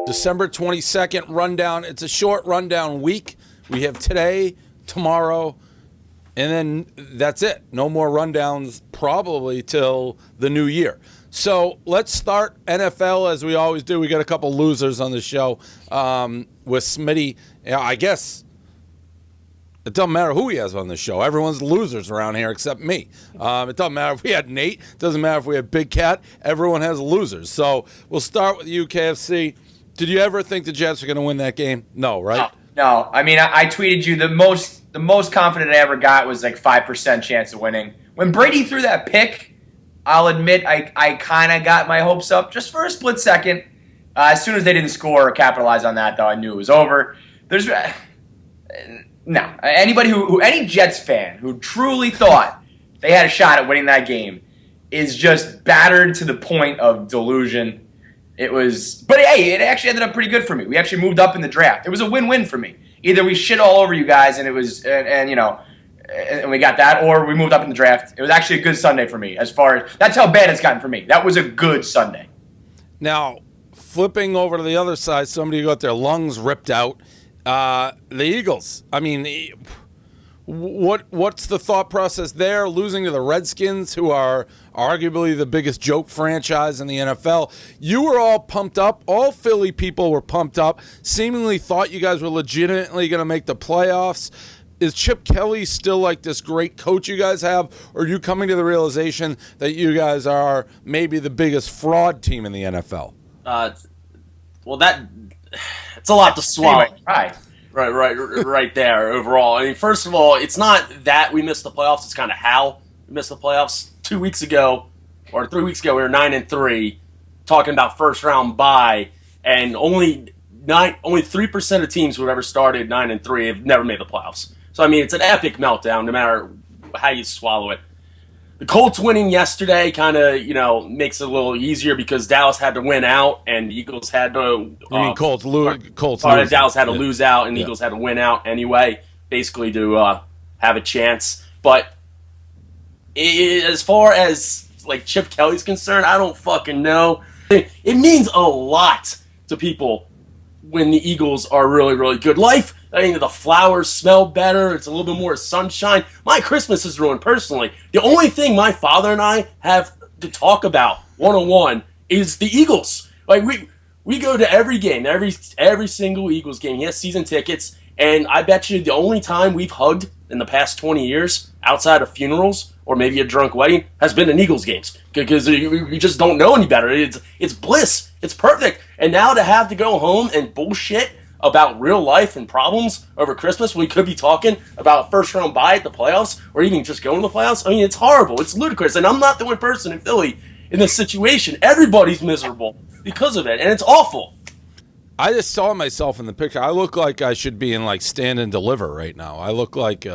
December 22nd rundown. It's a short rundown week. We have today, tomorrow, and then that's it. No more rundowns probably till the new year. So let's start NFL as we always do. We got a couple losers on the show with Smitty. I guess it doesn't matter who he has on the show. Everyone's losers around here except me. It doesn't matter if we had Nate. It doesn't matter if we had Big Cat. Everyone has losers. So we'll start with you, KFC. Did you ever think the Jets were going to win that game? No, right? No. I mean, I tweeted you the most confident I ever got was like 5% chance of winning. When Brady threw that pick, I'll admit I kind of got my hopes up just for a split second. As soon as they didn't score or capitalize on that, though, I knew it was over. There's no anybody any Jets fan who truly thought they had a shot at winning that game is just battered to the point of delusion. But hey, it actually ended up pretty good for me. We actually moved up in the draft. It was a win-win for me. Either we shit all over you guys and we got that, or we moved up in the draft. It was actually a good Sunday for me. That's how bad it's gotten for me. That was a good Sunday. Now, flipping over to the other side, somebody got their lungs ripped out. The Eagles. I mean, what's the thought process there? Losing to the Redskins, who are arguably the biggest joke franchise in the NFL. You were all pumped up. All Philly people were pumped up. Seemingly thought you guys were legitimately going to make the playoffs. Is Chip Kelly still like this great coach you guys have, or are you coming to the realization that you guys are maybe the biggest fraud team in the NFL? It's a lot to swallow. Anyway, Right there overall. I mean, first of all, it's not that we missed the playoffs, it's kind of how we missed the playoffs. 2 weeks ago, or 3 weeks ago, we were 9-3, talking about first round bye, and only 3% of teams who have ever started 9-3 have never made the playoffs. So I mean, it's an epic meltdown, no matter how you swallow it. The Colts winning yesterday kind of, makes it a little easier because Dallas had to win out and the Eagles had to. Colts lose? Dallas had to lose out and the Eagles had to win out anyway, basically to have a chance. But as far as like Chip Kelly's concerned, I don't fucking know. It means a lot to people when the Eagles are really, really good. I think the flowers smell better. It's a little bit more sunshine. My Christmas is ruined personally. The only thing my father and I have to talk about one-on-one is the Eagles. Like we go to every game, every single Eagles game. He has season tickets, and I bet you the only time we've hugged in the past 20 years, outside of funerals or maybe a drunk wedding, has been in Eagles games because we just don't know any better. It's bliss. It's perfect. And now to have to go home and bullshit about real life and problems over Christmas when we could be talking about first round bye at the playoffs or even just going to the playoffs. I mean, it's horrible. It's ludicrous. And I'm not the one person in Philly in this situation. Everybody's miserable because of it, and it's awful. I just saw myself in the picture. I look like I should be in like Stand and Deliver right now. I look like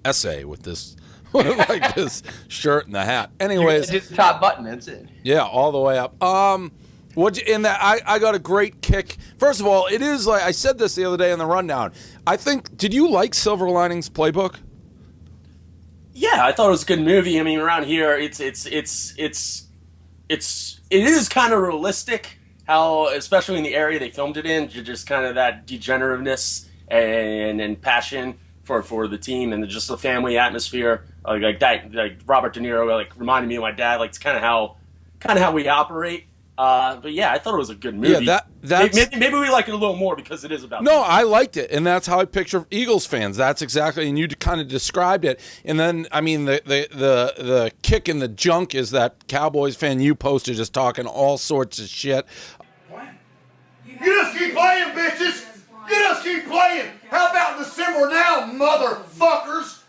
Essay with this like this shirt and the hat. Anyways, it's the top button. That's it. Yeah, all the way up. I got a great kick. First of all, it is like I said this the other day in the rundown. I think, did you like Silver Linings Playbook? Yeah, I thought it was a good movie. I mean, around here, it is kind of realistic how, especially in the area they filmed it in, just kind of that degenerativeness and passion for the team and just the family atmosphere, like that. Like Robert De Niro, like reminded me of my dad. Like it's kind of how we operate. But yeah, I thought it was a good movie. Yeah, maybe we like it a little more because it is about. No, I liked it, and that's how I picture Eagles fans. That's exactly, and you kind of described it. And then, I mean, the kick in the junk is that Cowboys fan you posted just talking all sorts of shit. You just keep playing, bitches. You just keep playing. How about December now, motherfuckers?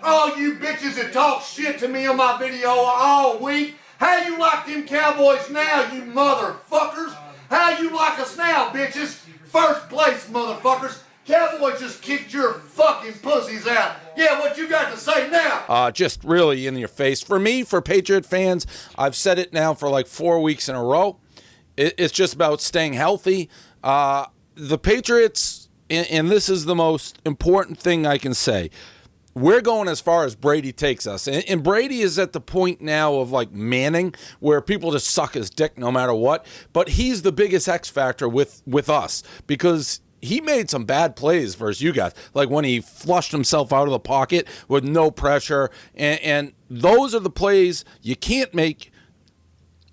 All you bitches that talk shit to me on my video all week. How you like them Cowboys now, you motherfuckers? How you like us now, bitches? First place, motherfuckers. Cowboys just kicked your fucking pussies out. Yeah, what you got to say now? Just really in your face. For me, for Patriot fans, I've said it now for like 4 weeks in a row. It's just about staying healthy. The Patriots, and this is the most important thing I can say, we're going as far as Brady takes us. And Brady is at the point now of like Manning, where people just suck his dick no matter what. But he's the biggest X factor with us, because he made some bad plays versus you guys, like when he flushed himself out of the pocket with no pressure. And those are the plays you can't make.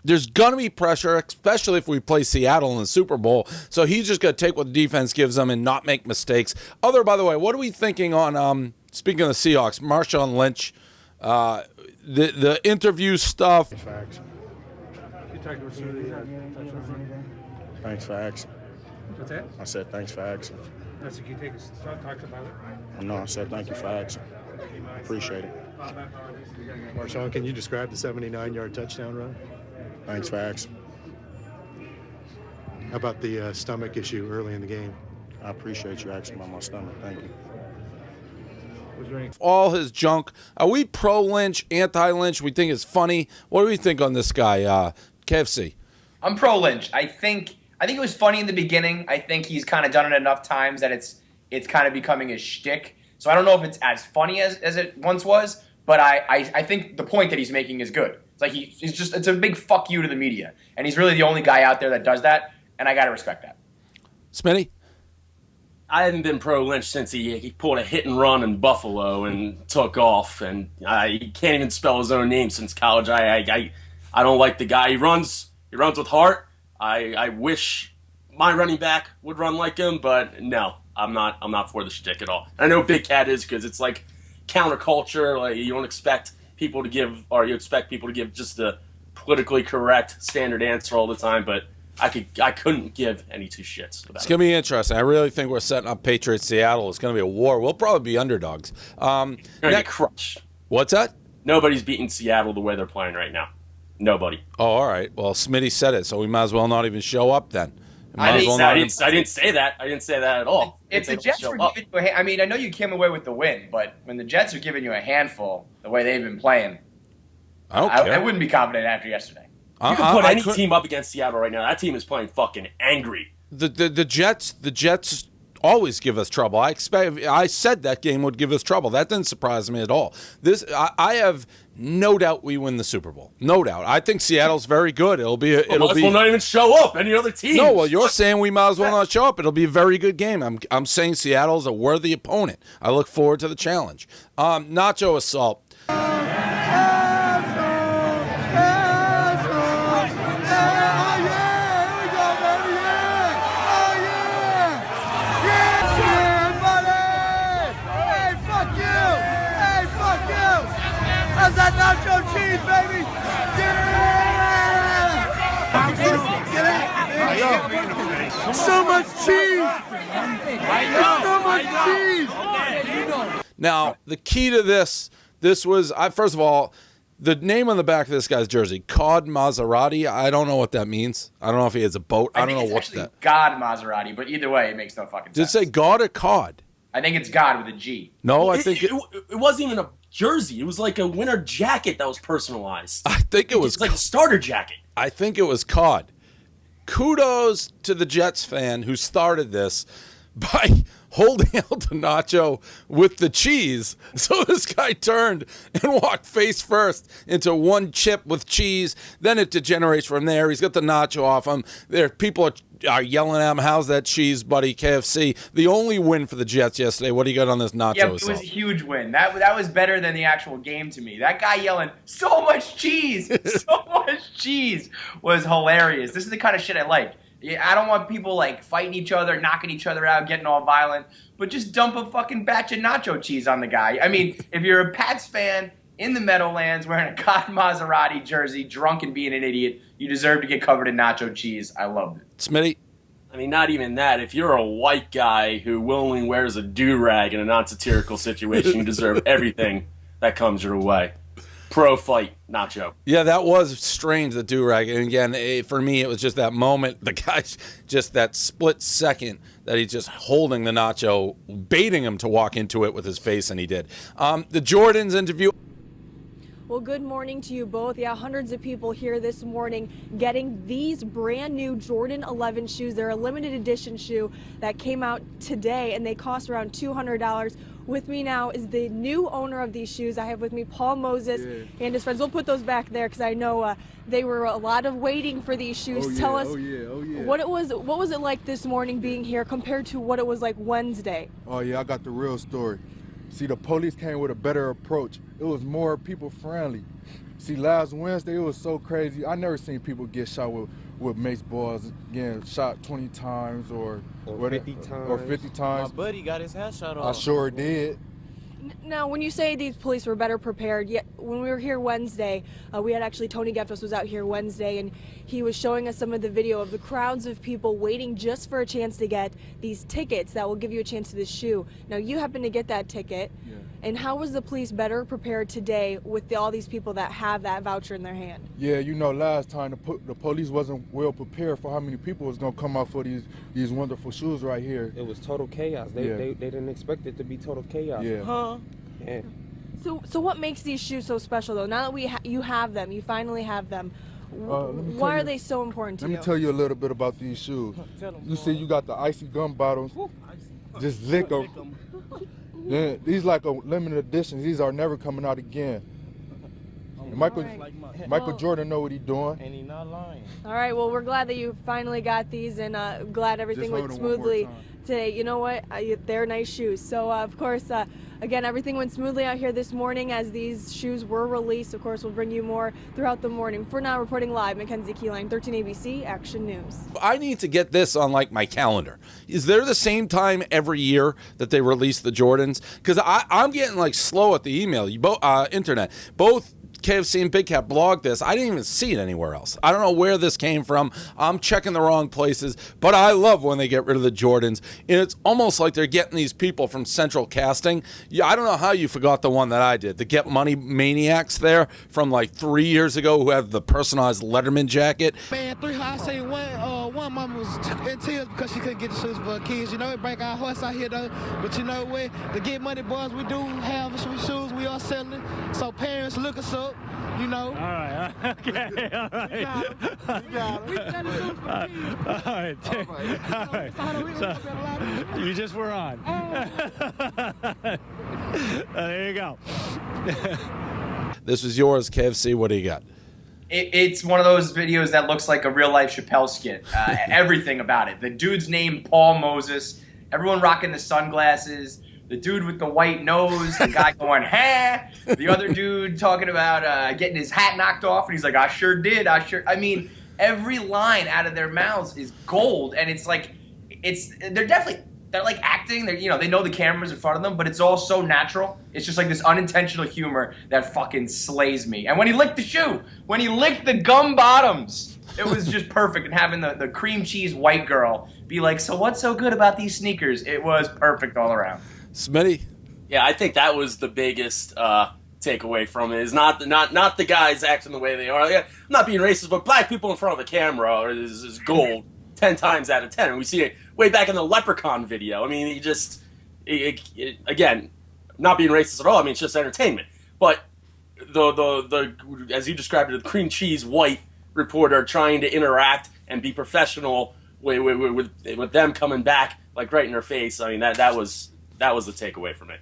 There's going to be pressure, especially if we play Seattle in the Super Bowl. So he's just going to take what the defense gives him and not make mistakes. By the way, what are we thinking on, speaking of the Seahawks, Marshawn Lynch, the interview stuff? Facts. Thanks for asking. What's that? I said thanks for asking. That's a key take. Talk about it. No, I said thank you for asking. Appreciate it. Marshawn, can you describe the 79-yard touchdown run? Thanks for asking. How about the stomach issue early in the game? I appreciate you asking about my stomach. Thank you. All his junk. Are we pro-Lynch, anti-Lynch? We think it's funny. What do we think on this guy, KFC? I'm pro Lynch. I think it was funny in the beginning. I think he's kind of done it enough times that it's kind of becoming a shtick. So I don't know if it's as funny as it once was, but I think the point that he's making is good. It's like it's a big fuck you to the media, and he's really the only guy out there that does that, and I got to respect that. Smitty? I haven't been pro Lynch since he pulled a hit and run in Buffalo and took off, and he can't even spell his own name since college. I don't like the guy. He runs with heart. I wish my running back would run like him, but no, I'm not for the shtick at all. I know Big Cat is, because it's like counterculture. Like, you don't expect people to give, or you expect people to give just the politically correct standard answer all the time, but I couldn't give any two shits about it. It's going to be interesting. I really think we're setting up Patriots Seattle. It's going to be a war. We'll probably be underdogs. Gonna get crushed. What's that? Nobody's beating Seattle the way they're playing right now. Nobody. Oh, all right. Well, Smitty said it, so we might as well not even show up then. I didn't say that. I didn't say that at all. If the Jets were giving you I mean, I know you came away with the win, but when the Jets are giving you a handful, the way they've been playing, I wouldn't be confident after yesterday. You can put any team up against Seattle right now. That team is playing fucking angry. The Jets always give us trouble. I said that game would give us trouble. That didn't surprise me at all. I have no doubt we win the Super Bowl. No doubt. I think Seattle's very good. It'll be not even show up. Any other team? No, well, you're saying we might as well not show up. It'll be a very good game. I'm saying Seattle's a worthy opponent. I look forward to the challenge. Nacho assault. How's that nacho cheese, baby? Yeah! So much cheese! So much cheese! Now, the key to this was, first of all, the name on the back of this guy's jersey, Cod Maserati. I don't know what that means. I don't know if he has a boat. I don't know what's that. God Maserati, but either way, it makes no fucking sense. Did it say God or Cod? I think it's God with a G. No, I think it wasn't even a jersey. It was like a winter jacket that was personalized. I think it was like a starter jacket. I think it was Cod. Kudos to the Jets fan who started this by holding out the nacho with the cheese. So this guy turned and walked face first into one chip with cheese. Then it degenerates from there. He's got the nacho off him. People are yelling at him, "How's that cheese, buddy?" KFC. The only win for the Jets yesterday. What do you got on this nacho? Yeah, it was a huge win. That was better than the actual game to me. That guy yelling, "So much cheese! So much cheese!" was hilarious. This is the kind of shit I like. I don't want people like fighting each other, knocking each other out, getting all violent, but just dump a fucking batch of nacho cheese on the guy. I mean, if you're a Pats fan in the Meadowlands wearing a God Maserati jersey, drunk and being an idiot, you deserve to get covered in nacho cheese. I loved it. Smitty? I mean, not even that. If you're a white guy who willingly wears a do-rag in a non-satirical situation, you deserve everything that comes your way. Pro fight, nacho. Yeah, that was strange, the do-rag. And again, for me, it was just that moment. The guy's just that split second that he's just holding the nacho, baiting him to walk into it with his face, and he did. The Jordans interview. Well, good morning to you both. Yeah, hundreds of people here this morning getting these brand new Jordan 11 shoes. They're a limited edition shoe that came out today, and they cost around $200. With me now is the new owner of these shoes. I have with me Paul Moses and his friends. We'll put those back there because I know they were a lot of waiting for these shoes. Tell us what was it like this morning being here compared to what it was like Wednesday? Oh yeah, I got the real story. See, the police came with a better approach. It was more people friendly. See, last Wednesday it was so crazy. I never seen people get shot with mace balls, getting shot 20 times or 50 times. Or 50 times. My buddy got his head shot off. I sure did. Now, when you say these police were better prepared, yet when we were here Wednesday, we had actually Tony Geftos was out here Wednesday, and he was showing us some of the video of the crowds of people waiting just for a chance to get these tickets that will give you a chance to this shoe. Now, you happen to get that ticket, and how was the police better prepared today with all these people that have that voucher in their hand? Yeah, you know, last time the police wasn't well prepared for how many people was gonna come out for these wonderful shoes right here. It was total chaos. They didn't expect it to be total chaos. Yeah. Huh? Yeah. So what makes these shoes so special, though? Now that you have them, you finally have them. Why are they so important to you? Let me tell you a little bit about these shoes. You see, you got the icy gum bottoms. Just lick them. Yeah, these like a limited edition. These are never coming out again. And Michael Jordan know what he's doing. And he's not lying. All right, well, we're glad that you finally got these, and glad everything went smoothly today. You know what? They're nice shoes. So, of course, again, everything went smoothly out here this morning as these shoes were released. Of course, we'll bring you more throughout the morning. For now, reporting live, Mackenzie Keyline, 13 ABC Action News. I need to get this on like my calendar. Is there the same time every year that they release the Jordans? Because I'm getting like slow at the email, internet. Both KFC and Big Cat blogged this. I didn't even see it anywhere else. I don't know where this came from. I'm checking the wrong places, but I love when they get rid of the Jordans. And it's almost like they're getting these people from Central Casting. Yeah, I don't know how you forgot the one that I did. The Get Money Maniacs there from like 3 years ago who have the personalized Letterman jacket. Man, I say one mama was in tears because she couldn't get the shoes for her kids. You know, it break our hearts out here though. But you know what? The Get Money boys, we do have some shoes we are selling. So parents, look us up. You know. All right. Okay. All right. You got it. All right. So, you just were on. There you go. This was yours, KFC. What do you got? It's one of those videos that looks like a real-life Chappelle skit. Everything about it. The dude's name, Paul Moses. Everyone rocking the sunglasses. The dude with the white nose, the guy going, ha! The other dude talking about getting his hat knocked off, and he's like, I sure did, I mean, every line out of their mouths is gold, and it's like, they're like acting, they know the camera's in front of them, but it's all so natural. It's just like this unintentional humor that fucking slays me. And when he licked the shoe, when he licked the gum bottoms, it was just perfect. And having the cream cheese white girl be like, so what's so good about these sneakers? It was perfect all around. Smitty? Yeah, I think that was the biggest takeaway from it. Is not the guys acting the way they are. I'm not being racist, but black people in front of the camera is gold 10 times out of 10. And we see it way back in the Leprechaun video. I mean, again, not being racist at all. I mean, it's just entertainment. But the as you described it, the cream cheese white reporter trying to interact and be professional with them coming back like right in their face. I mean, that was the takeaway from it.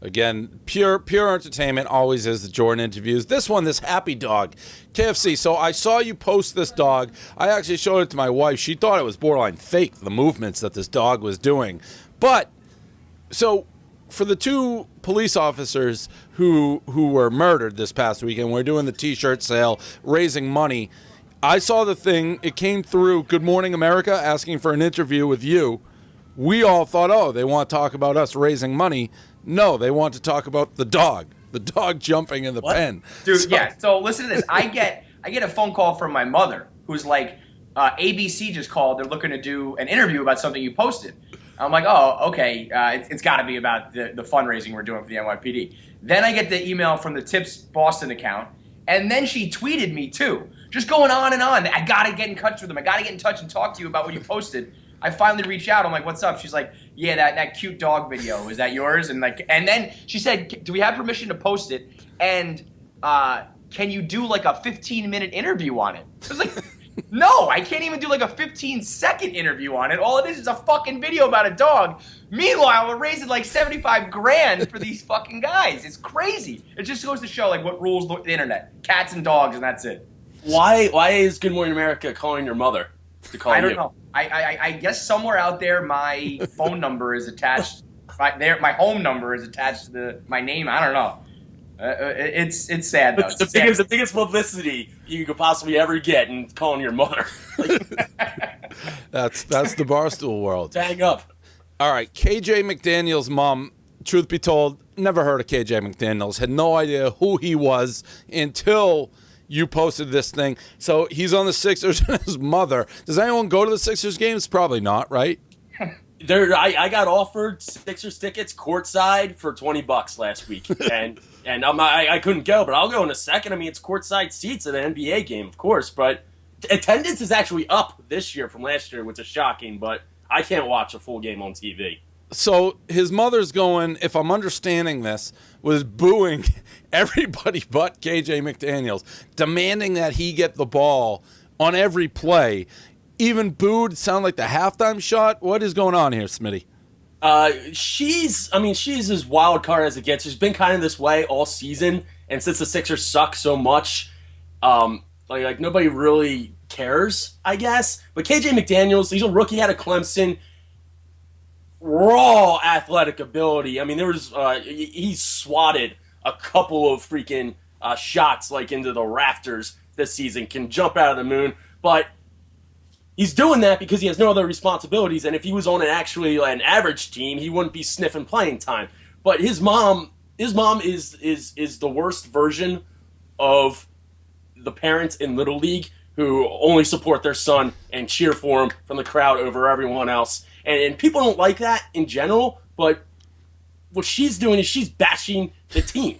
Again, pure entertainment always is the Jordan interviews. This one, this happy dog, KFC. So I saw you post this dog. I actually showed it to my wife. She thought it was borderline fake, the movements that this dog was doing. But, so for the two police officers who were murdered this past weekend, we're doing the T-shirt sale, raising money. I saw the thing. It came through Good Morning America asking for an interview with you. We all thought, oh, they want to talk about us raising money. No, they want to talk about the dog jumping in the pen. Dude, so listen to this. I get a phone call from my mother who's like, ABC just called. They're looking to do an interview about something you posted. I'm like, oh, okay. It's got to be about the fundraising we're doing for the NYPD. Then I get the email from the Tips Boston account, and then she tweeted me too, just going on and on. I got to get in touch with them. I got to get in touch and talk to you about what you posted. I finally reached out. I'm like, what's up? She's like, yeah, that cute dog video. Is that yours? And then she said, do we have permission to post it? And can you do like a 15-minute interview on it? I was like, No, I can't even do like a 15-second interview on it. All it is a fucking video about a dog. Meanwhile, we're raising like $75,000 for these fucking guys. It's crazy. It just goes to show like what rules the internet: cats and dogs, and that's it. Why is Good Morning America calling your mother to call you? I don't know. I guess somewhere out there my phone number is attached. My home number is attached to my name. I don't know. It's sad though. The biggest publicity you could possibly ever get in calling your mother. That's the Barstool world. Hang up. All right, KJ McDaniels' mom, truth be told, never heard of KJ McDaniels, had no idea who he was until you posted this thing. So he's on the Sixers and his mother. Does anyone go to the Sixers games? Probably not, right? I got offered Sixers tickets courtside for $20 last week, and I couldn't go, but I'll go in a second. I mean, it's courtside seats at an NBA game, of course, but attendance is actually up this year from last year, which is shocking. But I can't watch a full game on TV. So his mother's going, if I'm understanding this, was booing everybody but KJ McDaniels, demanding that he get the ball on every play. Even booed, sound like the halftime shot. What is going on here, Smitty? She's as wild card as it gets. She's been kind of this way all season, and since the Sixers suck so much, like nobody really cares, I guess. But KJ McDaniels, he's a rookie out of Clemson. Raw athletic ability. I mean, he swatted a couple of freaking shots like into the rafters this season. Can jump out of the moon, but he's doing that because he has no other responsibilities, and if he was on an average team, he wouldn't be sniffing playing time. But his mom is the worst version of the parents in Little League who only support their son and cheer for him from the crowd over everyone else. And people don't like that in general, but what she's doing is she's bashing the team.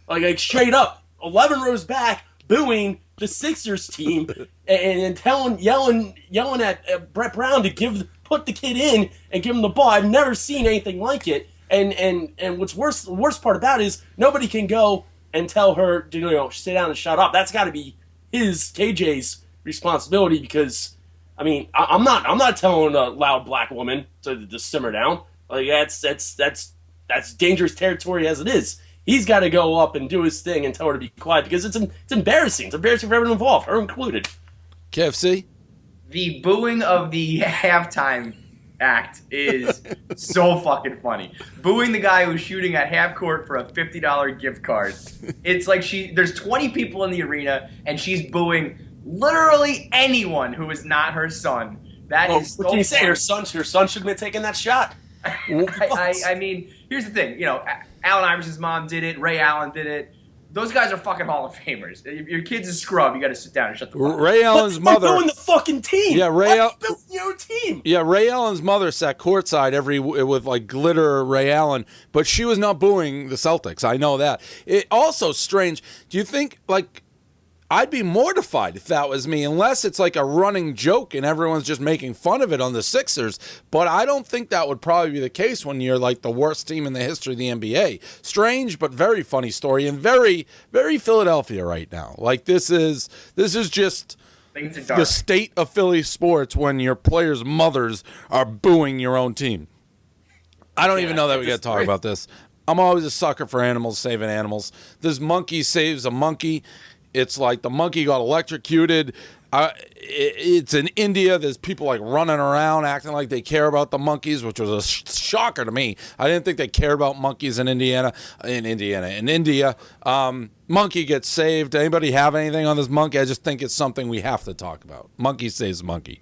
Like straight up, 11 rows back, booing the Sixers team and yelling at Brett Brown to put the kid in and give him the ball. I've never seen anything like it. And what's worse, the worst part about it is nobody can go and tell her to sit down and shut up. That's got to be KJ's responsibility, because I mean I'm not telling a loud black woman to simmer down. Like that's dangerous territory as it is. He's got to go up and do his thing and tell her to be quiet, because it's embarrassing. It's embarrassing for everyone involved, her included. KFC? The booing of the halftime act is so fucking funny. Booing the guy who's shooting at half court for a $50 gift card. It's like there's 20 people in the arena, and she's booing literally anyone who is not her son. Is so what can you say? funny. Her son shouldn't have been taking that shot. I mean, here's the thing. Allen Iverson's mom did it. Ray Allen did it. Those guys are fucking Hall of Famers. If your kid's a scrub, you got to sit down and shut the fuck up. Ray Allen's mother. They're doing the fucking team. Yeah, your team. Yeah, Ray Allen's mother sat courtside with like glitter Ray Allen, but she was not booing the Celtics. I know that. It also strange. Do you think I'd be mortified if that was me, unless it's like a running joke and everyone's just making fun of it on the Sixers. But I don't think that would probably be the case when you're like the worst team in the history of the NBA. Strange, but very funny story, and very, very Philadelphia right now. Like this is just the state of Philly sports when your players' mothers are booing your own team. I don't even know that we got to talk about this. I'm always a sucker for animals saving animals. This monkey saves a monkey. It's like the monkey got electrocuted. It's in India. There's people like running around acting like they care about the monkeys, which was a shocker to me. I didn't think they cared about monkeys in India. Monkey gets saved. Anybody have anything on this monkey? I just think it's something we have to talk about. Monkey saves monkey.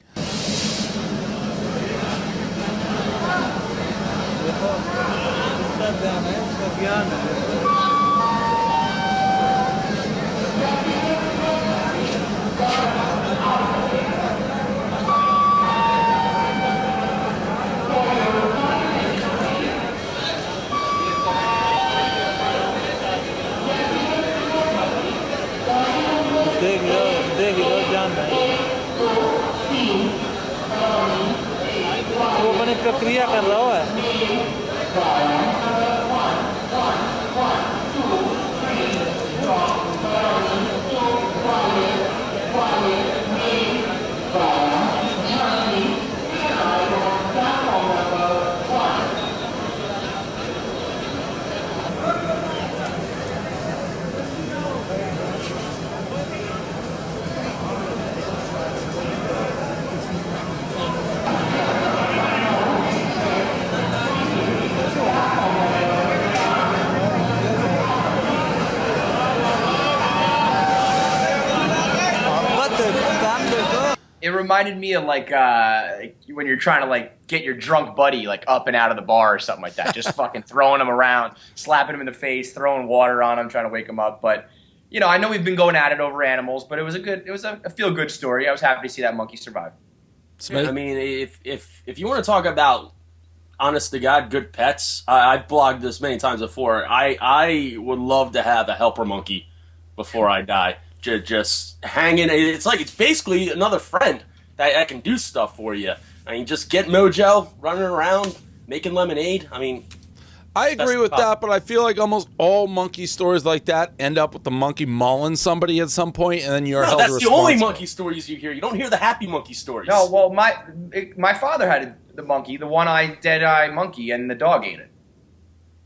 वो अपनी प्रक्रिया कर रहा है reminded me of like when you're trying to like get your drunk buddy like up and out of the bar or something like that. Just fucking throwing him around, slapping him in the face, throwing water on him, trying to wake him up. But you know, I know we've been going at it over animals, but it was a feel good story. I was happy to see that monkey survive. Yeah, I mean, if you want to talk about honest to God good pets, I've blogged this many times before. I would love to have a helper monkey before I die. Just hanging. It's basically another friend that can do stuff for you. I mean, just get Mojo running around making lemonade. I mean, I agree with that, but I feel like almost all monkey stories like that end up with the monkey mauling somebody at some point, and then you're held that's responsible. the only monkey stories you hear. You don't hear the happy monkey stories. No, well, my father had the monkey, the one-eyed, dead-eye monkey, and the dog ate it.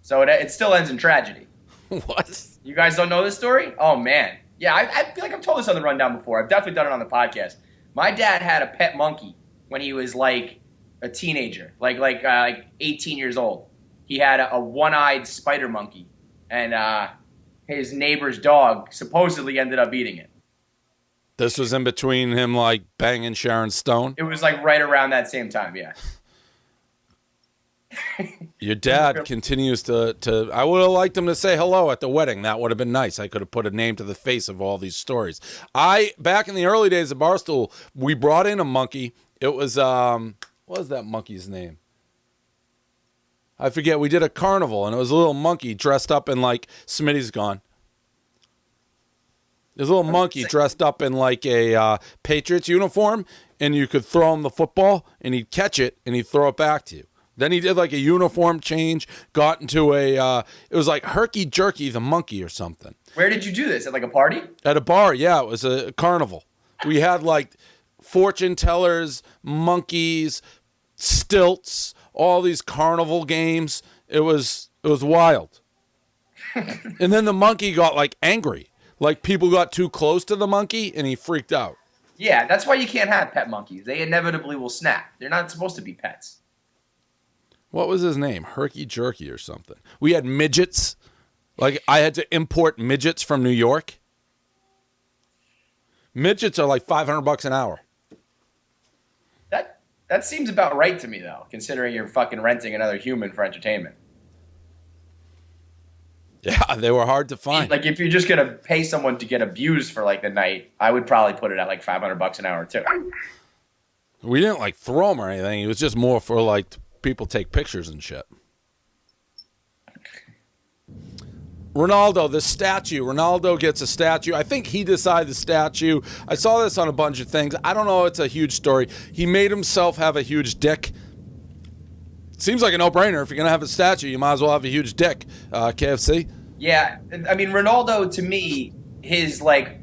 So it still ends in tragedy. What? You guys don't know this story? Oh, man. Yeah, I feel like I've told this on the rundown before. I've definitely done it on the podcast. My dad had a pet monkey when he was like a teenager, like 18 years old. He had a one-eyed spider monkey, and his neighbor's dog supposedly ended up eating it. This was in between him like banging Sharon Stone? It was like right around that same time, yeah. Your dad continues to I would have liked him to say hello at the wedding. That would have been nice. I could have put a name to the face of all these stories. Back in the early days of Barstool, we brought in a monkey. It was, what was that monkey's name? I forget. We did a carnival, and it was a little monkey dressed up in like, Smitty's gone. There's a little monkey dressed up in like a Patriots uniform, and you could throw him the football, and he'd catch it, and he'd throw it back to you. Then he did like a uniform change, got into it was like Herky Jerky the monkey or something. Where did you do this? At like a party? At a bar, yeah. It was a carnival. We had like fortune tellers, monkeys, stilts, all these carnival games. It was wild. And then the monkey got like angry. Like people got too close to the monkey and he freaked out. Yeah, that's why you can't have pet monkeys. They inevitably will snap. They're not supposed to be pets. What was his name? Herky Jerky or something. We had midgets. Like I had to import midgets from New York. Midgets are like $500 an hour. That seems about right to me, though, considering you're fucking renting another human for entertainment. Yeah, they were hard to find. Like, if you're just going to pay someone to get abused for, like, the night, I would probably put it at, like, $500 an hour, too. We didn't, like, throw them or anything. It was just more for, like, people take pictures and shit. Ronaldo, the statue. Ronaldo gets a statue. I think he decided the statue. I saw this on a bunch of things. I don't know. It's a huge story. He made himself have a huge dick. Seems like a no-brainer. If you're going to have a statue, you might as well have a huge dick. KFC? Yeah. I mean, Ronaldo, to me, his, like,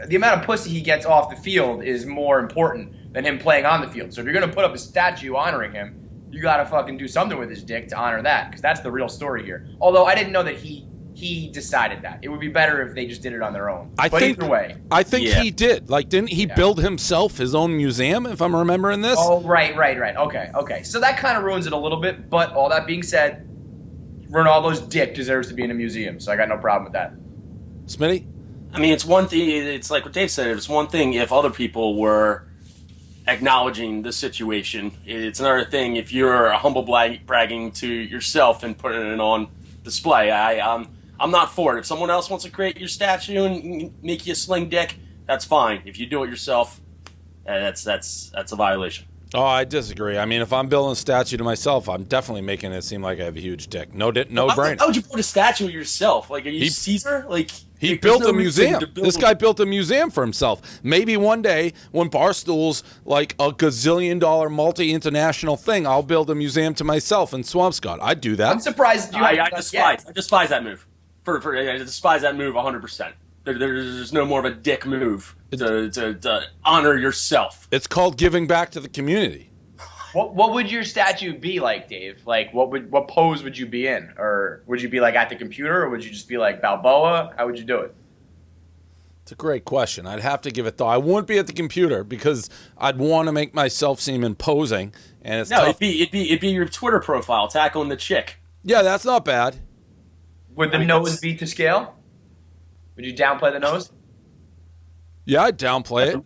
the amount of pussy he gets off the field is more important than him playing on the field. So if you're going to put up a statue honoring him, you got to fucking do something with his dick to honor that, because that's the real story here. Although I didn't know that he decided that. It would be better if they just did it on their own. Either way. I think he did. Like, didn't he build himself his own museum, if I'm remembering this? Oh, right. Okay. So that kind of ruins it a little bit, but all that being said, Ronaldo's dick deserves to be in a museum, so I got no problem with that. Smitty? I mean, it's one thing, it's like what Dave said, it's one thing if other people were acknowledging the situation. It's another thing if you're humble bragging to yourself and putting it on display. I'm not for it. If someone else wants to create your statue and make you a sling dick, that's fine. If you do it yourself, that's a violation. Oh, I disagree. I mean, if I'm building a statue to myself, I'm definitely making it seem like I have a huge dick. No brainer. How would you put a statue of yourself? Like, are you Caesar? Like, he built a museum. This guy built a museum for himself. Maybe one day, when Barstool's like a gazillion-dollar multi-international thing, I'll build a museum to myself in Swampscott. I'd do that. I'm surprised I despise that move. I despise that move 100%. There's no more of a dick move to honor yourself. It's called giving back to the community. What would your statue be like, Dave? Like, what pose would you be in? Or would you be like at the computer, or would you just be like Balboa? How would you do it? It's a great question. I'd have to give it thought. I wouldn't be at the computer because I'd want to make myself seem imposing, and it's tough. It'd be your Twitter profile tackling the chick. Yeah, that's not bad. Would the nose be to scale? Would you downplay the nose? Yeah, I'd downplay it.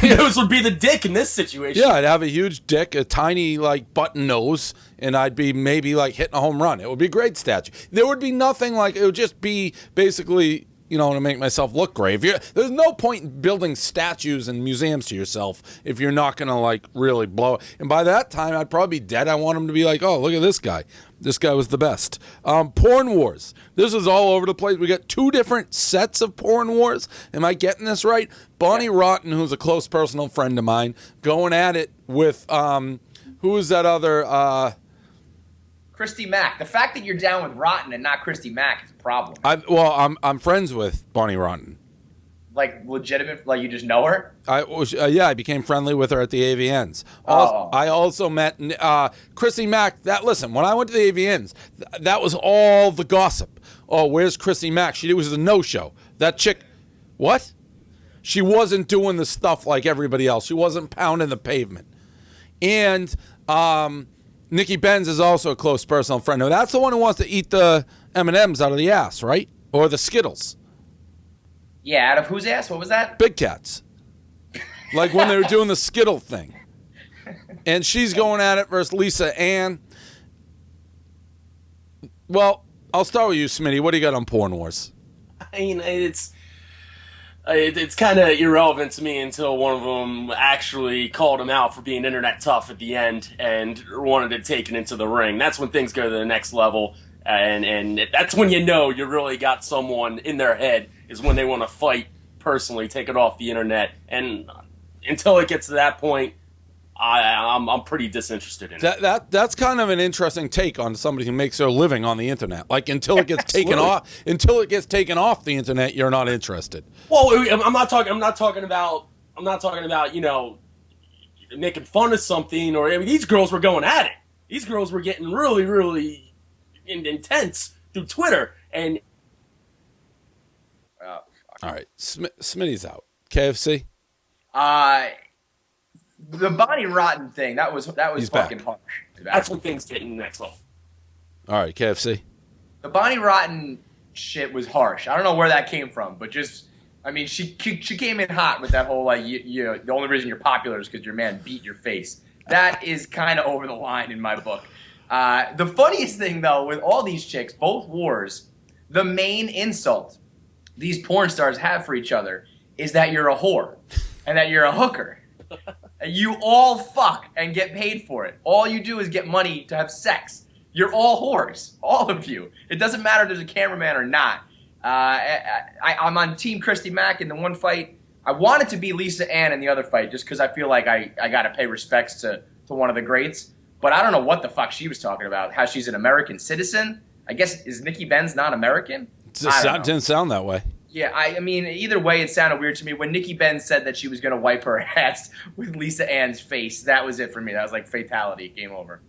Nose would be the dick in this situation. Yeah, I'd have a huge dick, a tiny like button nose, and I'd be maybe like hitting a home run. It would be a great statue. There would be nothing like, it would just be basically, you know, to make myself look great. There's no point in building statues and museums to yourself if you're not going to like really blow it. And by that time, I'd probably be dead. I want them to be like, oh, look at this guy. This guy was the best. Porn wars. This is all over the place. We got 2 different sets of porn wars. Am I getting this right? Bonnie Rotten, who's a close personal friend of mine, going at it with, who is that other, Christy Mack. The fact that you're down with Rotten and not Christy Mack is a problem. I'm friends with Bonnie Rotten. Like legitimate, like you just know her? I became friendly with her at the AVNs. I also met Chrissy Mack. Listen, when I went to the AVNs, that was all the gossip. Oh, where's Chrissy Mack? It was a no-show. That chick, what? She wasn't doing the stuff like everybody else. She wasn't pounding the pavement. And Nikki Benz is also a close personal friend. Now, that's the one who wants to eat the M&Ms out of the ass, right? Or the Skittles. Yeah, out of whose ass? What was that? Big Cats. Like when they were doing the Skittle thing. And she's going at it versus Lisa Ann. Well, I'll start with you, Smitty. What do you got on Porn Wars? I mean, it's kind of irrelevant to me until one of them actually called him out for being internet tough at the end and wanted to take it into the ring. That's when things go to the next level, and that's when you know you really got someone in their head, is when they want to fight personally, take it off the internet. And until it gets to that point, I'm pretty disinterested in it. That's kind of an interesting take on somebody who makes their living on the internet. Like until it gets taken off the internet, you're not interested. Well, I'm not talking about you know, making fun of something, or I mean, these girls were going at it. These girls were getting really, really intense through Twitter, and all right, Smitty's out. KFC. The Bonnie Rotten thing, that was He's fucking back. harsh. that's when things get in the next level. All right, KFC. The Bonnie Rotten shit was harsh. I don't know where that came from, but just, I mean, she came in hot with that whole, like, you know, the only reason you're popular is because your man beat your face. That is kind of over the line in my book. The funniest thing, though, with all these chicks, both wars, the main insult these porn stars have for each other is that you're a whore and that you're a hooker. You all fuck and get paid for it. All you do is get money to have sex. You're all whores, all of you. It doesn't matter if there's a cameraman or not. I'm on Team Christy Mack in the one fight. I wanted to be Lisa Ann in the other fight just because I feel like I got to pay respects to one of the greats. But I don't know what the fuck she was talking about. How she's an American citizen. I guess, is Nikki Benz not American? It didn't sound that way. Yeah, I mean, either way, it sounded weird to me. When Nikki Benz said that she was going to wipe her ass with Lisa Ann's face, that was it for me. That was like fatality, game over.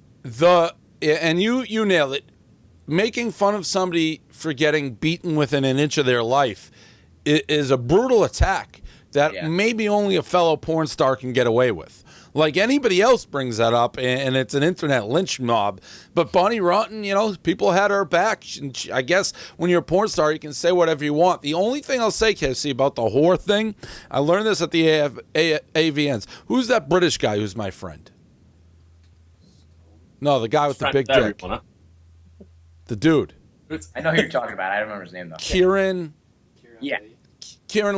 And you nailed it. Making fun of somebody for getting beaten within an inch of their life is a brutal attack that maybe only a fellow porn star can get away with. Like anybody else brings that up, and it's an internet lynch mob. But Bonnie Rotten, you know, people had her back. I guess when you're a porn star, you can say whatever you want. The only thing I'll say, KFC, about the whore thing, I learned this at the AVNs. Who's that British guy who's my friend? No, the guy with the big dick. The dude. I know who you're talking about. I don't remember his name, though. Kieran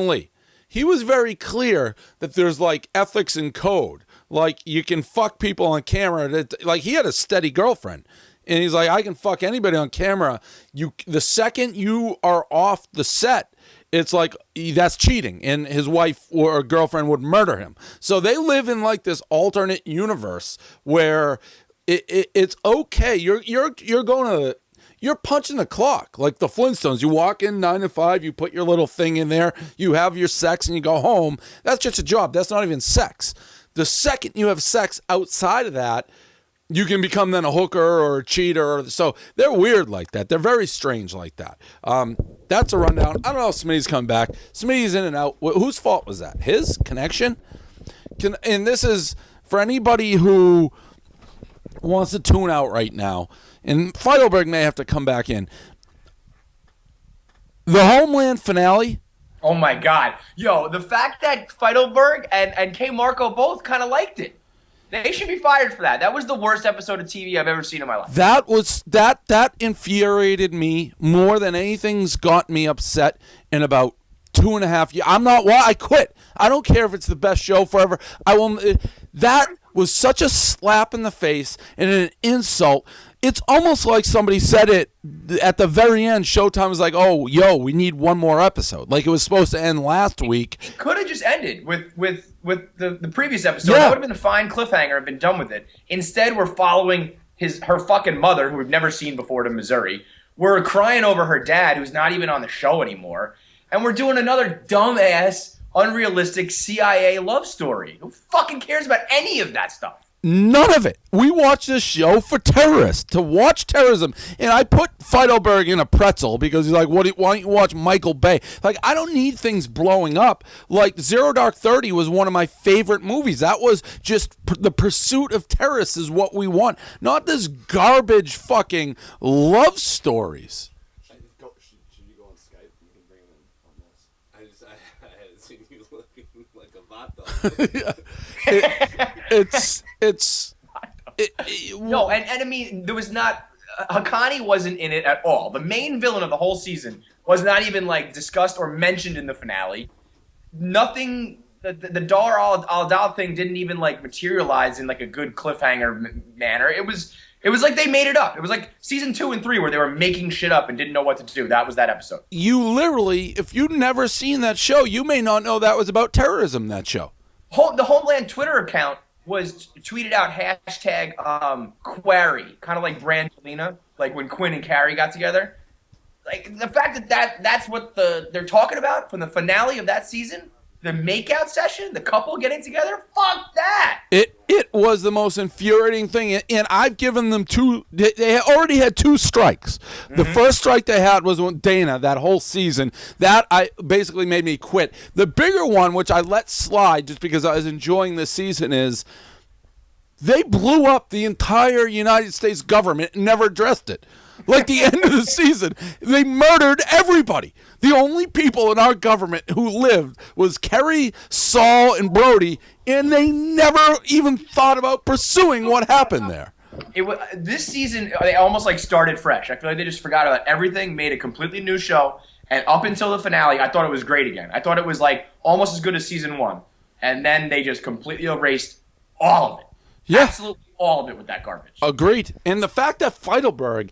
Lee. He was very clear that there's like ethics and code. Like you can fuck people on camera. Like he had a steady girlfriend, and he's like, I can fuck anybody on camera. The second you are off the set, it's like that's cheating, and his wife or girlfriend would murder him. So they live in like this alternate universe where it's okay. You're punching the clock like the Flintstones. You walk in 9 to 5, you put your little thing in there, you have your sex, and you go home. That's just a job. That's not even sex. The second you have sex outside of that, you can become then a hooker or a cheater. So they're weird like that. They're very strange like that. That's a rundown. I don't know if Smitty's come back. Smitty's in and out. Whose fault was that? His connection? And this is for anybody who wants to tune out right now. And Feidelberg may have to come back in. The Homeland finale Oh my God. Yo, the fact that Feidelberg and K. Marco both kind of liked it. They should be fired for that. That was the worst episode of TV I've ever seen in my life. That infuriated me more than anything's got me upset in about 2.5 years. I quit. I don't care if it's the best show forever. That was such a slap in the face and an insult. It's almost like somebody said it at the very end. Showtime was like, "Oh, yo, we need one more episode." Like it was supposed to end last week. It could have just ended with the previous episode. That would have been a fine cliffhanger and been done with it. Instead, we're following her fucking mother, who we've never seen before, to Missouri. We're crying over her dad, who's not even on the show anymore. And we're doing another dumbass, unrealistic CIA love story. Who fucking cares about any of that stuff? None of it. We watch this show for terrorists, to watch terrorism. And I put Feidelberg in a pretzel because he's like, why don't you watch Michael Bay? Like, I don't need things blowing up. Like, Zero Dark 30 was one of my favorite movies. That was just the pursuit of terrorists is what we want. Not this garbage fucking love stories. Should you go on Skype? You can bring them on this. I hadn't seen you looking like a vato. No, and I mean, there was not Haqqani wasn't in it at all. The main villain of the whole season was not even like discussed or mentioned in the finale. Nothing. The Dar al-Dal thing didn't even like materialize in like a good cliffhanger manner. It was like they made it up. It was like season 2 and 3 where they were making shit up and didn't know what to do. That was that episode. You literally, if you've never seen that show, you may not know that was about terrorism. That show. The Homeland Twitter account was tweeted out hashtag Quarry, kind of like Brangelina, like when Quinn and Carrie got together. Like the fact that's what they're talking about from the finale of that season, the makeout session, the couple getting together. Fuck that. It was the most infuriating thing, and I've given them two. They already had 2 strikes. Mm-hmm. The first strike they had was with Dana that whole season. That basically made me quit. The bigger one, which I let slide just because I was enjoying this season, is they blew up the entire United States government and never addressed it. Like the end of the season, they murdered everybody. The only people in our government who lived was Kerry, Saul, and Brody, and they never even thought about pursuing what happened there. This season, they almost like started fresh. I feel like they just forgot about everything, made a completely new show, and up until the finale, I thought it was great again. I thought it was like almost as good as season 1, and then they just completely erased all of it. Yeah. Absolutely all of it with that garbage. Agreed. And the fact that Feidelberg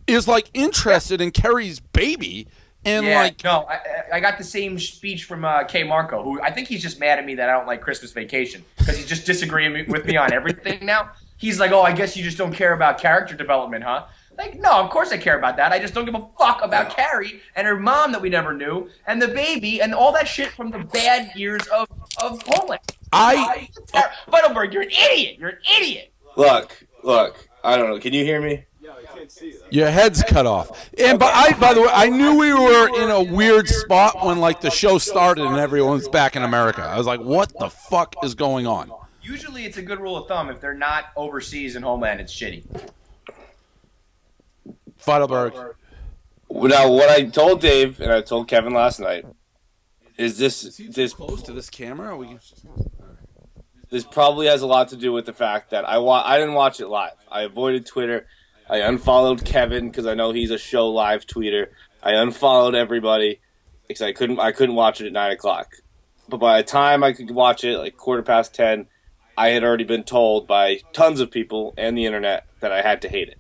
is like interested in Kerry's baby, and no, I got the same speech from K. Marco, who I think he's just mad at me that I don't like Christmas Vacation because he's just disagreeing with me on everything now. He's like, "Oh, I guess you just don't care about character development, huh?" Like, no, of course I care about that. I just don't give a fuck about Carrie and her mom that we never knew, and the baby, and all that shit from the bad years of Homeland. Feidelberg, you're an idiot. You're an idiot. Look. I don't know. Can you hear me? Your head's cut off. And by the way, I knew we were in a weird spot when like the show started and everyone's back in America. I was like, what the fuck is going on? Usually it's a good rule of thumb. If they're not overseas in Homeland, it's shitty. Feidelberg. Now, what I told Dave and I told Kevin last night is this close to this camera? This probably has a lot to do with the fact that I didn't watch it live. I avoided Twitter. I unfollowed Kevin because I know he's a show live tweeter. I unfollowed everybody because I couldn't watch it at 9 o'clock. But by the time I could watch it, like 10:15, I had already been told by tons of people and the internet that I had to hate it.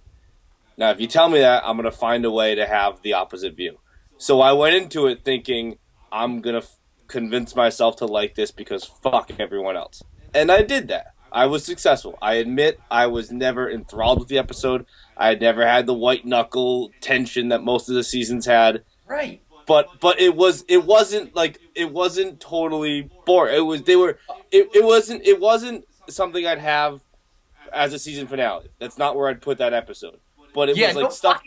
Now, if you tell me that, I'm going to find a way to have the opposite view. So I went into it thinking I'm going to convince myself to like this because fuck everyone else. And I did that. I was successful. I admit I was never enthralled with the episode. I had never had the white knuckle tension that most of the seasons had. Right. But it wasn't totally boring. It wasn't something I'd have as a season finale. That's not where I'd put that episode. But it was like stuff.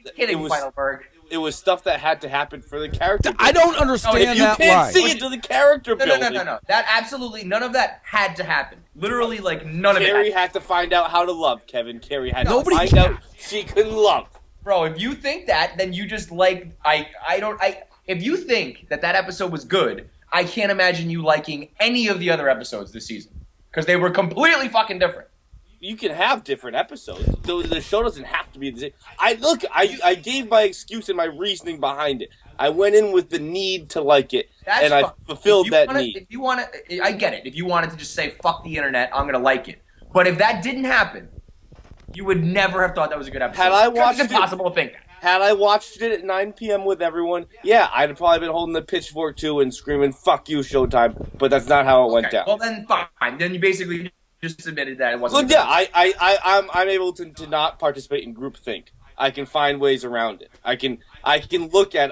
It was stuff that had to happen for the character. I don't understand that. You can't see it to the character building. No. That absolutely none of that had to happen. Literally, like none of it. Carrie had to find out how to love, Kevin. Carrie had to find out she couldn't love. Bro, if you think that, then you just like I if you think that episode was good, I can't imagine you liking any of the other episodes this season because they were completely fucking different. You can have different episodes. The show doesn't have to be the same. I gave my excuse and my reasoning behind it. I went in with the need to like it, and I fulfilled that need. If you want to, I get it. If you wanted to just say, fuck the internet, I'm going to like it. But if that didn't happen, you would never have thought that was a good episode. Had I watched it's impossible to think that. Had I watched it at 9 p.m. with everyone, yeah, I'd have probably been holding the pitchfork too and screaming, fuck you, Showtime. But that's not how it went down. Well, then fine. Then you basically just admitted that it wasn't. Well, yeah, I'm able to not participate in groupthink. I can find ways around it. I can look at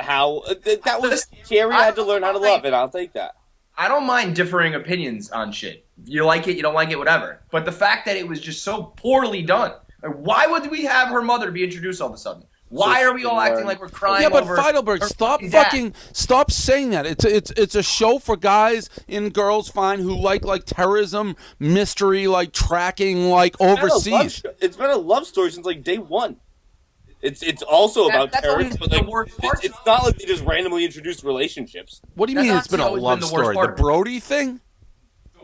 how that was scary. I had to learn how to love it. I'll take that. I don't mind differing opinions on shit. You like it, you don't like it, whatever. But the fact that it was just so poorly done. Like, why would we have her mother be introduced all of a sudden? Why are we all acting like we're crying over? Yeah, but Feidelberg, stop saying that. It's a show for guys and girls, fine, who like terrorism, mystery, like tracking, like overseas. It's been a love story since like day one. It's also about terrorism, but like it's not like they just randomly introduced relationships. What do you mean it's been a love story? The Brody thing?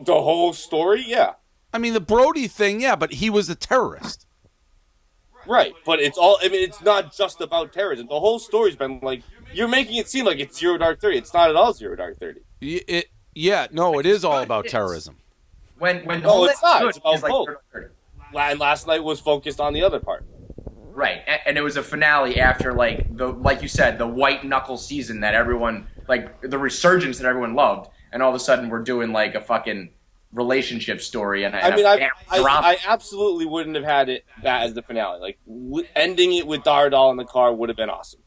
The whole story, yeah. I mean, the Brody thing, yeah, but he was a terrorist. Right, but it's not just about terrorism. The whole story's been like, you're making it seem like it's Zero Dark 30. It's not at all Zero Dark 30. It is all about terrorism. When no, it's not. It's about both. And last night was focused on the other part. Right, and it was a finale after like you said, the white knuckle season that everyone, like the resurgence that everyone loved, and all of a sudden we're doing like a fucking relationship story. And I absolutely wouldn't have had that as the finale. Like ending it with Dardal in the car would have been awesome.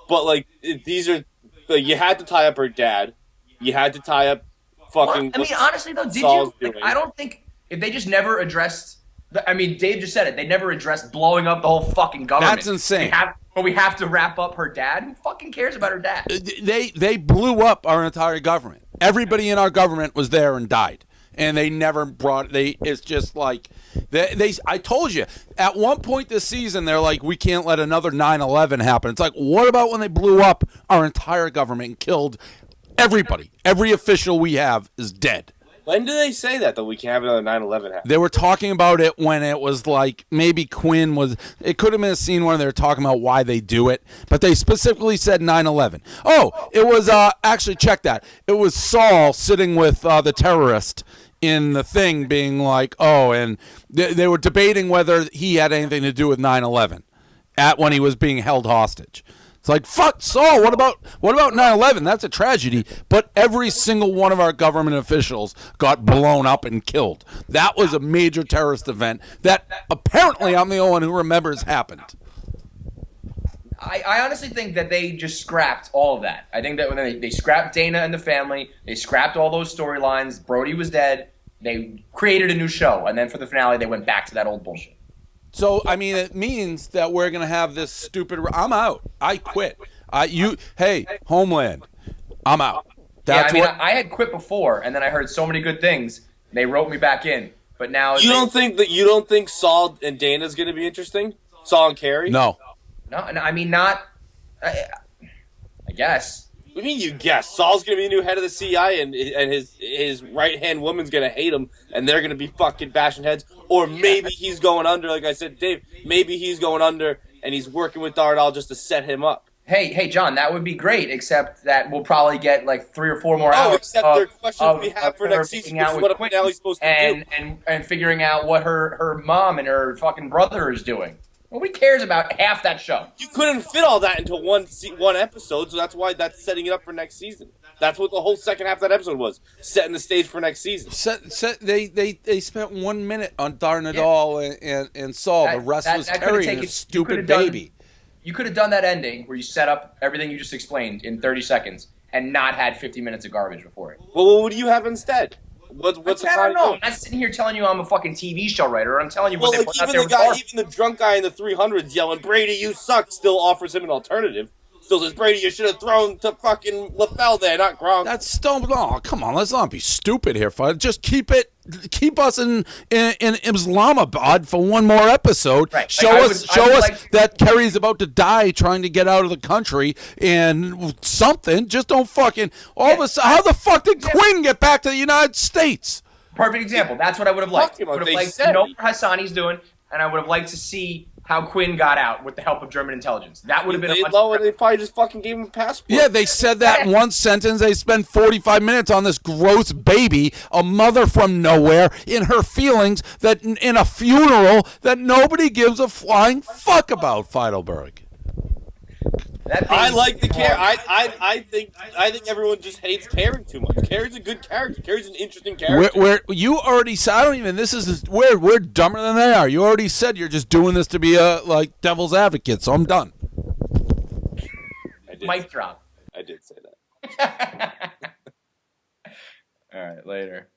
But like you had to tie up her dad. You had to tie up fucking. I mean, honestly though, did you? Like, I don't think if they just never addressed. I mean, Dave just said it. They never addressed blowing up the whole fucking government. That's insane. But we have to wrap up her dad. Who fucking cares about her dad? They blew up our entire government. Everybody in our government was there and died. And they never brought. It's just like they. I told you at one point this season they're like, we can't let another 9/11 happen. It's like, what about when they blew up our entire government and killed everybody? Every official we have is dead. When do they say that, though? We can't have another 9/11 happen? They were talking about it when it was like maybe Quinn was. It could have been a scene where they were talking about why they do it, but they specifically said 9/11. Oh, it was actually check that. It was Saul sitting with the terrorist in the thing, being like, oh, and they were debating whether he had anything to do with 9/11 when he was being held hostage. It's like, fuck, Saul, what about 9/11? That's a tragedy. But every single one of our government officials got blown up and killed. That was a major terrorist event that apparently I'm the only one who remembers happened. I honestly think that they just scrapped all of that. I think that when they scrapped Dana and the family, they scrapped all those storylines. Brody was dead. They created a new show. And then for the finale, they went back to that old bullshit. So, I mean, it means that we're going to have this stupid... I'm out. I quit. Hey, Homeland, I'm out. I had quit before, and then I heard so many good things, they wrote me back in. But now... You don't think Saul and Dana's going to be interesting? Saul and Carrie? No, I mean, not... I guess. What do you mean you guess? Saul's going to be the new head of the CIA, and his right-hand woman's going to hate him, and they're going to be fucking bashing heads. Or maybe he's going under, like I said, Dave. Maybe he's going under, and he's working with Dardal just to set him up. Hey, John, that would be great, except that we'll probably get like 3 or 4 more hours. Except there are questions we have for next season, which is what Finale's supposed to do. And figuring out what her mom and her fucking brother is doing. Nobody cares about half that show. You couldn't fit all that into one episode, so that's why that's setting it up for next season. That's what the whole second half of that episode was, setting the stage for next season. They spent 1 minute on Darnadal and Saul. The rest was Terry and a stupid baby. You could have done that ending where you set up everything you just explained in 30 seconds and not had 50 minutes of garbage before it. Well, what do you have instead? What's I don't know. I'm not sitting here telling you I'm a fucking TV show writer. I'm telling you what they put out there. Even the drunk guy in the 300s yelling, "Brady, you suck," still offers him an alternative. Barstool says, Brady, you should have thrown to fucking LaFell there, not Gronk. That's still, oh, come on, let's not be stupid here, Fud. Just keep us in Islamabad for one more episode. Right. Show us that Kerry's about to die trying to get out of the country and something. Just don't fucking all of a sudden. How the fuck did Quinn get back to the United States? Perfect example. That's what I would have liked. I would have liked to know what Hassani's doing, and I would have liked to see how Quinn got out with the help of German intelligence. That would have been They probably just fucking gave him a passport. Yeah, they said that in one sentence. They spent 45 minutes on this gross baby, a mother from nowhere, in her feelings, that in a funeral that nobody gives a flying fuck about, Feidelberg. I like the care. I think everyone just hates Carey too much. Carey's a good character. Carey's an interesting character. You already said, I don't even. This is we're dumber than they are. You already said you're just doing this to be a devil's advocate. So I'm done. Mic drop. I did say that. All right, later.